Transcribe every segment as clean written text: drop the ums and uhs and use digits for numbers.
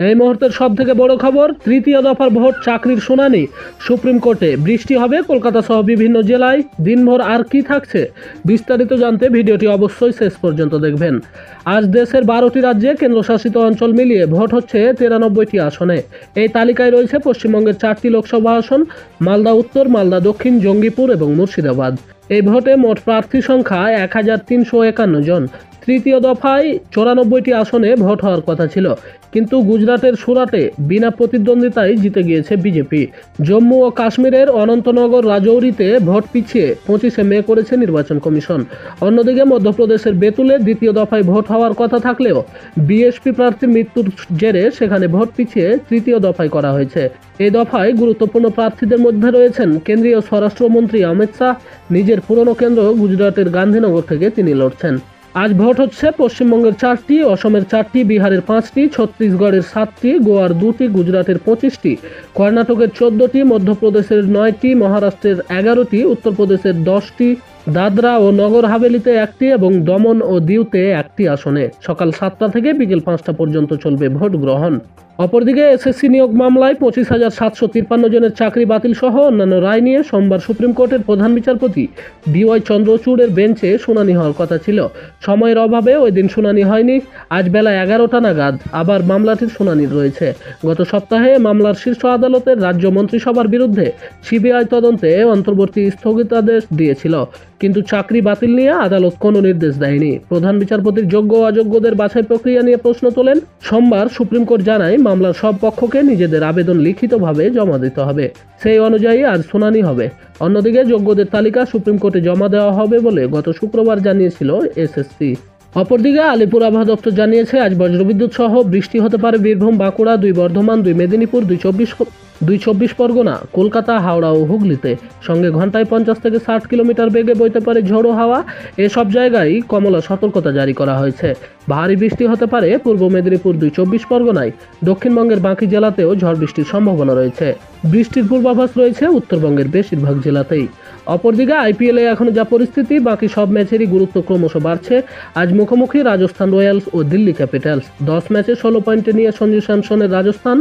এই মুহূর্তের সব থেকে বড় খবর, তৃতীয় দফার ভোট চাকরির শুনানি সুপ্রিম কোর্টে। বৃষ্টি হবে কলকাতা সহ বিভিন্ন জেলায়, দিনভর আর কি থাকছে বিস্তারিত জানতে ভিডিওটি অবশ্যই শেষ পর্যন্ত দেখবেন। আজ দেশের 12টি রাজ্যে কেন্দ্রশাসিত অঞ্চল মিলিয়ে ভোট হচ্ছে 93টি আসনে। এই তালিকায় রয়েছে পশ্চিমবঙ্গের 4টি লোকসভা আসন, মালদা উত্তর, মালদা দক্ষিণ, জঙ্গিপুর এবং মুর্শিদাবাদ। এই ভোটে মোট প্রার্থী সংখ্যা 1351 জন। তৃতীয় দফায় 94টি আসনে ভোট হওয়ার কথা ছিল, কিন্তু গুজরাটের সুরাটে বিনা প্রতিদ্বন্দ্বিতায় জিতে গিয়েছে বিজেপি। জম্মু ও কাশ্মীরের অনন্তনগর রাজৌরিতে ভোট পিছিয়ে 25শে মে করেছে নির্বাচন কমিশন। অন্যদিকে মধ্যপ্রদেশের বেতুলে দ্বিতীয় দফায় ভোট হওয়ার কথা থাকলেও বিএসপি প্রার্থীর মৃত্যুর জেরে সেখানে ভোট পিছিয়ে তৃতীয় দফায় করা হয়েছে। এই দফায় গুরুত্বপূর্ণ প্রার্থীদের মধ্যে রয়েছেন কেন্দ্রীয় স্বরাষ্ট্রমন্ত্রী অমিত শাহ। নিজের পুরনো কেন্দ্র গুজরাটের গান্ধীনগর থেকে তিনি লড়ছেন। আজ ভোট হচ্ছে পশ্চিমবঙ্গের 4টি, অসমের 4টি, বিহারের 5টি, ছত্তিশগড়ের 7টি, গোয়ার 2টি, গুজরাটের 25টি, কর্ণাটকের 14টি, মধ্যপ্রদেশের 9টি, মহারাষ্ট্রের 11টি, উত্তরপ্রদেশের 10টি, দাদরা ও নগর হাভেলিতে 1টি এবং দমন ও দিউতে 1টি আসনে সকাল 7টা থেকে বিকেল 5টা পর্যন্ত চলবে ভোট গ্রহণ। অপরদিকে এসএসসি নিয়োগ মামলায় 25,753 জনের চাকরি বাতিল সহ অন্যান্য রায় নিয়ে সোমবার সুপ্রিম কোর্টের প্রধান বিচারপতি ডিওয়াই চন্দ্রচূড়ের বেঞ্চে শুনানি হওয়ার কথা ছিল। সময়ের অভাবে ওই দিন শুনানি হয়নি। আজ বেলা 11টা নাগাদ আবার মামলাটির শুনানি রয়েছে। গত সপ্তাহে মামলার শীর্ষ আদালতের রাজ্য মন্ত্রিসভার বিরুদ্ধে সিবিআই তদন্তে অন্তর্বর্তী স্থগিতাদেশ দিয়েছিল, কিন্তু চাকরি বাতিল নিয়ে আদালত কোনো নির্দেশ দেয়নি। প্রধান বিচারপতির যোগ্য অযোগ্যদের বাছাই প্রক্রিয়া নিয়ে প্রশ্ন তোলেন। সোমবার সুপ্রিম কোর্ট জানায় মামলার সব পক্ষকে নিজেদের আবেদন লিখিতভাবে জমা দিতে হবে। সেই অনুযায়ী আজ শুনানি হবে। অন্যদিকে যোগ্যদের তালিকা সুপ্রিম কোর্টে জমা দেওয়া হবে বলে গত শুক্রবার জানিয়েছিল এসএসসি। অপরদিকে আলিপুর আবহাওয়া দপ্তর জানিয়েছে আজ বজ্রবিদ্যুৎ সহ বৃষ্টি হতে পারে বীরভূম, বাঁকুড়া, 2 বর্ধমান, 2 মেদিনীপুর, 2 চব্বিশ পরগনা, কলকাতা, হাওড়া ও হুগলিতে। সঙ্গে ঘন্টায় 50 থেকে 60 কিলোমিটার বেগে বইতে পারে ঝোড়ো হাওয়া। এসব জায়গায় কমলা সতর্কতা জারি করা হয়েছে। ভারী বৃষ্টি হতে পারে পূর্ব মেদিনীপুর, 2 চব্বিশ পরগনায়। দক্ষিণবঙ্গের বাকি জেলাতেও ঝড় বৃষ্টির সম্ভাবনা রয়েছে। বৃষ্টির পূর্বাভাস রয়েছে উত্তরবঙ্গের বেশিরভাগ জেলাতেই। অপরদিকে আইপিএলে এখনো যা পরিস্থিতি, বাকি সব ম্যাচেরই গুরুত্ব ক্রমশ বাড়ছে। আজ মুখোমুখি রাজস্থান রয়্যালস ও দিল্লি ক্যাপিটালস। 10 ম্যাচে 16 পয়েন্টে নিয়ে সঞ্জু স্যামসনের রাজস্থান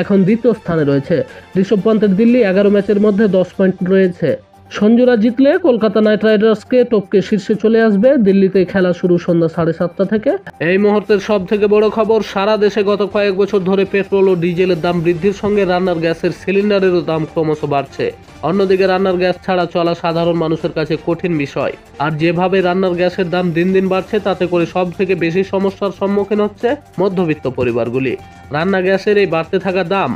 এখন দ্বিতীয় স্থানে রয়েছে। ঋষভ পন্থের দিল্লি 11 ম্যাচের মধ্যে 10 পয়েন্ট রয়েছে। সঞ্জুরা জিতলে কলকাতা নাইট রাইডার্সকে টপকে শীর্ষে চলে আসবে। দিল্লিতে খেলা শুরু সন্ধ্যা 7:30 থেকে। এই মুহূর্তের সব থেকে বড় খবর, সারা দেশে গত কয়েক বছর ধরে পেট্রোল ও ডিজেলের দাম বৃদ্ধির সঙ্গে রান্নার গ্যাসের সিলিন্ডারেরও দাম ক্রমশ বাড়ছে। অন্যদিকে রান্নার গ্যাস ছাড়া চলা সাধারণ মানুষের কাছে কঠিন বিষয়। আর যেভাবে রান্নার গ্যাসের দাম দিন দিন বাড়ছে, তাতে করে সব থেকে বেশি সমস্যার সম্মুখীন হচ্ছে মধ্যবিত্ত পরিবারগুলি। রান্না গ্যাসের এই বাড়তে থাকা দাম